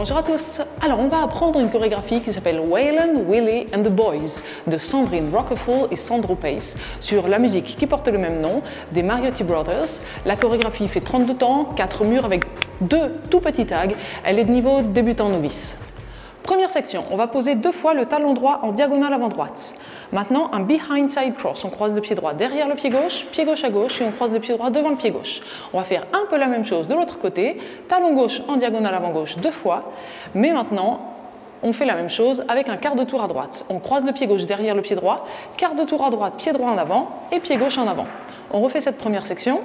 Bonjour à tous. Alors on va apprendre une chorégraphie qui s'appelle Waylon, Willie and the Boys de Sandrine Rockeful et Sandro Pace sur la musique qui porte le même nom des Mariotti Brothers. La chorégraphie fait 32 temps, 4 murs avec 2 tout petits tags. Elle est de niveau débutant novice. Première section, on va poser 2 fois le talon droit en diagonale avant droite. Maintenant, un behind side cross, on croise le pied droit derrière le pied gauche à gauche et on croise le pied droit devant le pied gauche. On va faire un peu la même chose de l'autre côté, talon gauche en diagonale avant gauche 2 fois, mais maintenant, on fait la même chose avec un quart de tour à droite. On croise le pied gauche derrière le pied droit, quart de tour à droite, pied droit en avant et pied gauche en avant. On refait cette première section.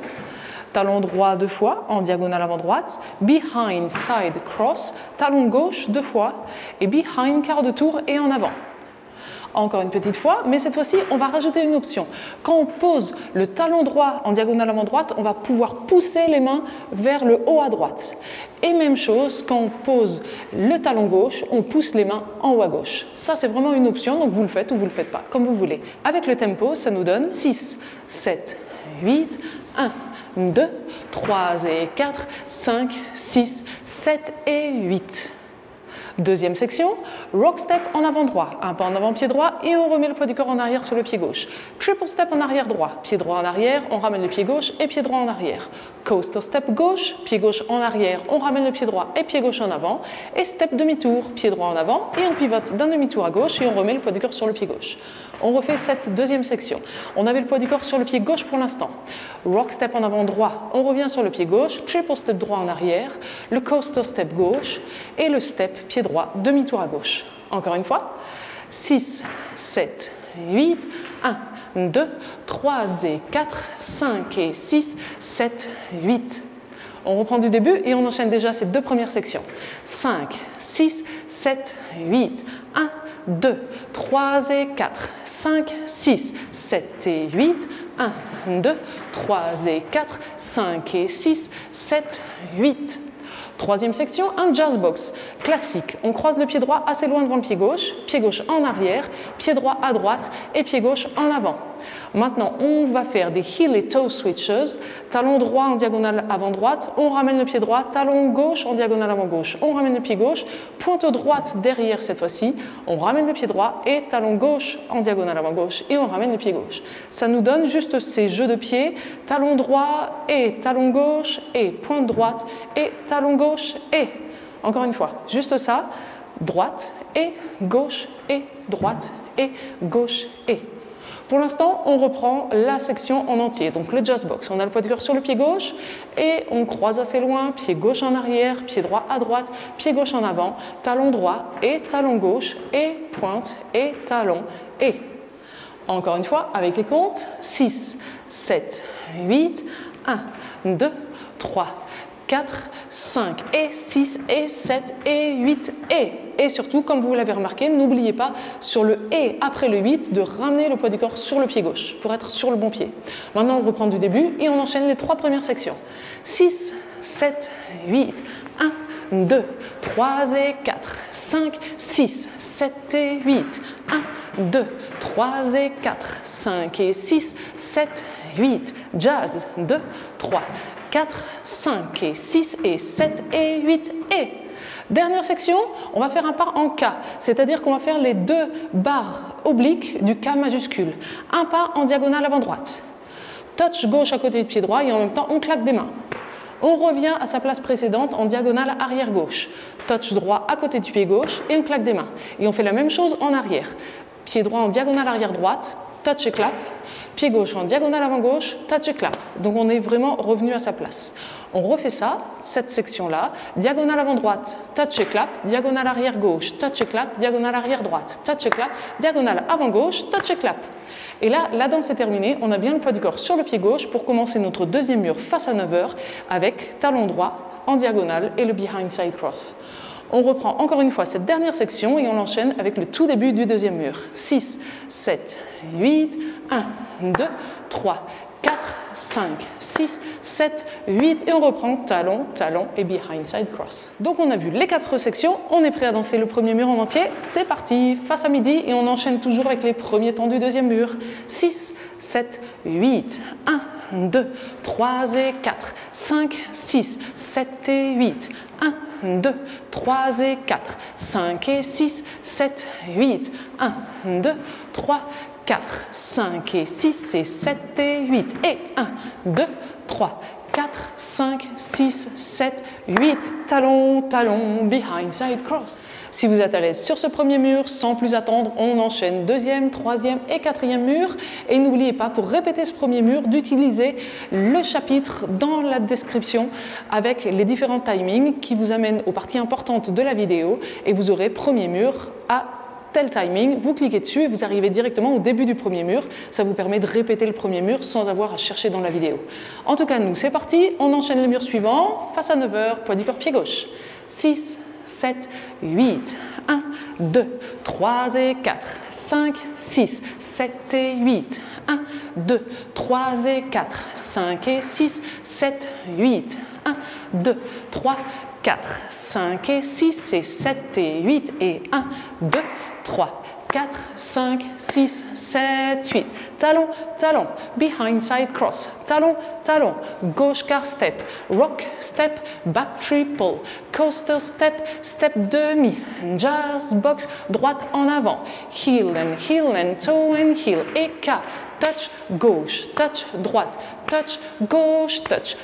Talon droit 2 fois en diagonale avant droite, behind side cross, talon gauche 2 fois et behind quart de tour et en avant. Encore une petite fois, mais cette fois-ci, on va rajouter une option. Quand on pose le talon droit en diagonale avant droite, on va pouvoir pousser les mains vers le haut à droite. Et même chose, quand on pose le talon gauche, on pousse les mains en haut à gauche. Ça, c'est vraiment une option, donc vous le faites ou vous le faites pas, comme vous voulez. Avec le tempo, ça nous donne 6, 7, 8, 1, 2, 3 et 4, 5, 6, 7 et 8. Deuxième section, rock step en avant droit, un pas en avant pied droit et on remet le poids du corps en arrière sur le pied gauche. Triple step en arrière droit, pied droit en arrière, on ramène le pied gauche et pied droit en arrière. Coaster step gauche, pied gauche en arrière, on ramène le pied droit et pied gauche en avant. Et step demi-tour, pied droit en avant et on pivote d'un demi-tour à gauche et on remet le poids du corps sur le pied gauche. On refait cette deuxième section. On avait le poids du corps sur le pied gauche pour l'instant. Rock step en avant droit, on revient sur le pied gauche, triple step droit en arrière, le coaster step gauche et le step pied droit, demi-tour à gauche. Encore une fois, 6, 7, 8, 1, 2, 3 et 4, 5 et 6, 7, 8. On reprend du début et on enchaîne déjà ces 2 premières sections. 5, 6, 7, 8, 1, 2, 3 et 4, 5, 6, 7 et 8, 1, 2, 3 et 4, 5 et 6, 7, 8. Troisième section, un jazz box classique. On croise le pied droit assez loin devant le pied gauche en arrière, pied droit à droite et pied gauche en avant. Maintenant, on va faire des heel et toe switches. Talon droit en diagonale avant droite, on ramène le pied droit, talon gauche en diagonale avant gauche, on ramène le pied gauche, pointe droite derrière cette fois-ci, on ramène le pied droit et talon gauche en diagonale avant gauche et on ramène le pied gauche. Ça nous donne juste ces jeux de pieds, talon droit et talon gauche et pointe droite et talon gauche et, encore une fois, juste ça, droite et droite et gauche et. Pour l'instant, on reprend la section en entier, donc le jazz box. On a le poids du corps sur le pied gauche et on croise assez loin, pied gauche en arrière, pied droit à droite, pied gauche en avant, talon droit et talon gauche et pointe et talon et. Encore une fois, avec les comptes, 6, 7, 8, 1, 2, 3, 4, 5 et 6 et 7 et 8 et. Et surtout, comme vous l'avez remarqué, n'oubliez pas sur le et après le 8 de ramener le poids du corps sur le pied gauche pour être sur le bon pied. Maintenant, on reprend du début et on enchaîne les 3 premières sections. 6, 7, 8, 1, 2, 3 et 4, 5, 6, 7 et 8, 1, 2, 3 et 4, 5 et 6, 7, 8, jazz, 2, 3, 4, 5 et 6 et 7 et 8 et. Dernière section, on va faire un pas en K, c'est-à-dire qu'on va faire les 2 barres obliques du K majuscule. Un pas en diagonale avant droite. Touch gauche à côté du pied droit et en même temps on claque des mains. On revient à sa place précédente en diagonale arrière gauche. Touch droit à côté du pied gauche et on claque des mains. Et on fait la même chose en arrière. Pied droit en diagonale arrière droite, touch et clap. Pied gauche en diagonale avant gauche, touch et clap. Donc on est vraiment revenu à sa place. On refait ça, cette section-là, diagonale avant droite, touch et clap, diagonale arrière gauche, touch et clap, diagonale arrière droite, touch et clap, diagonale avant gauche, touch et clap. Et là, la danse est terminée, on a bien le poids du corps sur le pied gauche pour commencer notre deuxième mur face à 9h avec talon droit en diagonale et le behind side cross. On reprend encore une fois cette dernière section et on enchaîne avec le tout début du deuxième mur. 6, 7, 8, 1, 2, 3, 4, 5, 6, 7, 8 et on reprend talon, talon et behind side cross. Donc on a vu les 4 sections, on est prêt à danser le premier mur en entier. C'est parti, face à midi et on enchaîne toujours avec les premiers temps du deuxième mur. 6, 7, 8, 1, 2, 3 et 4, 5, 6, 7 et 8, 1, 2, 3 et 4, 5 et 6, 7, 8, 1, 2, 3, 4, 5 et 6 et 7 et 8 et 1, 2, 3, 4, 5, 6, 7, 8, talon, talon, behind side cross. Si vous êtes à l'aise sur ce premier mur, sans plus attendre, on enchaîne deuxième, troisième et quatrième mur. Et n'oubliez pas, pour répéter ce premier mur, d'utiliser le chapitre dans la description avec les différents timings qui vous amènent aux parties importantes de la vidéo. Et vous aurez premier mur à tel timing, vous cliquez dessus et vous arrivez directement au début du premier mur. Ça vous permet de répéter le premier mur sans avoir à chercher dans la vidéo. En tout cas, nous, c'est parti. On enchaîne le mur suivant. Face à 9h, poids du corps, pied gauche. 6, 7, 8, 1, 2, 3 et 4, 5, 6, 7 et 8, 1, 2, 3 et 4, 5 et 6, 7, 8, 1, 2, 3, 4, 5 et 6 et 7 et 8 et 1, 2, 3, 4, 5, 6, 7, 8. Talon, talon, behind side cross. Talon, talon, gauche quart step, rock step, back triple, coaster step, step demi, jazz box, droite en avant, heel and toe and heel, et K, touch gauche, touch droite, touch gauche, touch.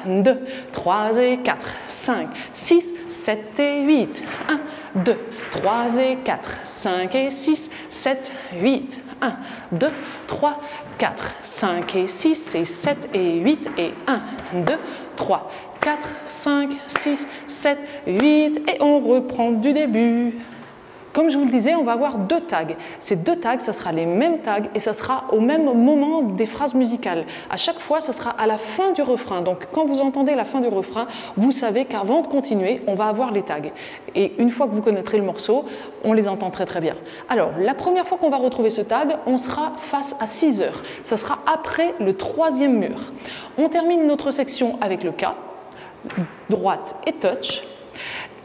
1, 2, 3 et 4, 5, 6, 7 et 8, 1, 2, 3 et 4, 5 et 6, 7, 8, 1, 2, 3, 4, 5 et 6 et 7 et 8 et 1, 2, 3, 4, 5, 6, 7, 8 et on reprend du début. Comme je vous le disais, on va avoir deux tags. Ces deux tags, ça sera les mêmes tags et ça sera au même moment des phrases musicales. À chaque fois, ça sera à la fin du refrain. Donc, quand vous entendez la fin du refrain, vous savez qu'avant de continuer, on va avoir les tags. Et une fois que vous connaîtrez le morceau, on les entend très très bien. Alors, la première fois qu'on va retrouver ce tag, on sera face à 6 heures. Ça sera après le troisième mur. On termine notre section avec le K, droite et touch.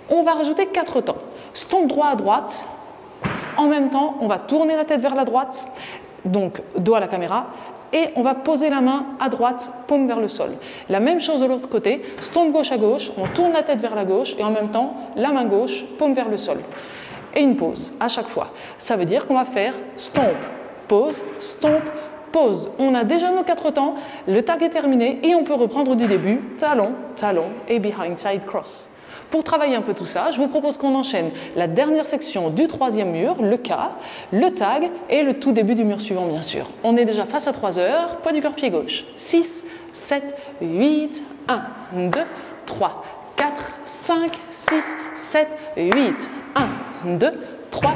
On va rajouter 4 temps. Stomp droit à droite. En même temps, on va tourner la tête vers la droite, donc dos à la caméra, et on va poser la main à droite, paume vers le sol. La même chose de l'autre côté, stomp gauche à gauche, on tourne la tête vers la gauche, et en même temps, la main gauche, paume vers le sol. Et une pause à chaque fois. Ça veut dire qu'on va faire stomp, pause, stomp, pause. On a déjà nos 4 temps, le tag est terminé, et on peut reprendre du début, talon, talon et behind side cross. Pour travailler un peu tout ça, je vous propose qu'on enchaîne la dernière section du troisième mur, le K, le tag et le tout début du mur suivant, bien sûr. On est déjà face à 3 heures, poids du corps, pied gauche. 6, 7, 8, 1, 2, 3, 4, 5, 6, 7, 8, 1, 2, 3,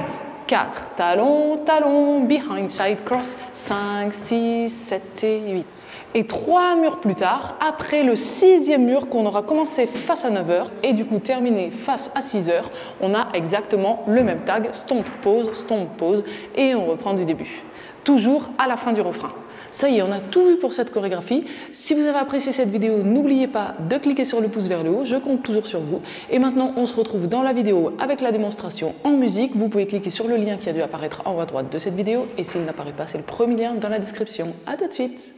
4, talon, talon, behind side cross, 5, 6, 7 et 8. Et 3 murs plus tard, après le 6e mur qu'on aura commencé face à 9 heures et du coup terminé face à 6 heures, on a exactement le même tag, stomp pause et on reprend du début. Toujours à la fin du refrain. Ça y est, on a tout vu pour cette chorégraphie. Si vous avez apprécié cette vidéo, n'oubliez pas de cliquer sur le pouce vers le haut, je compte toujours sur vous. Et maintenant, on se retrouve dans la vidéo avec la démonstration en musique. Vous pouvez cliquer sur le lien qui a dû apparaître en haut à droite de cette vidéo et s'il n'apparaît pas, c'est le premier lien dans la description. À tout de suite!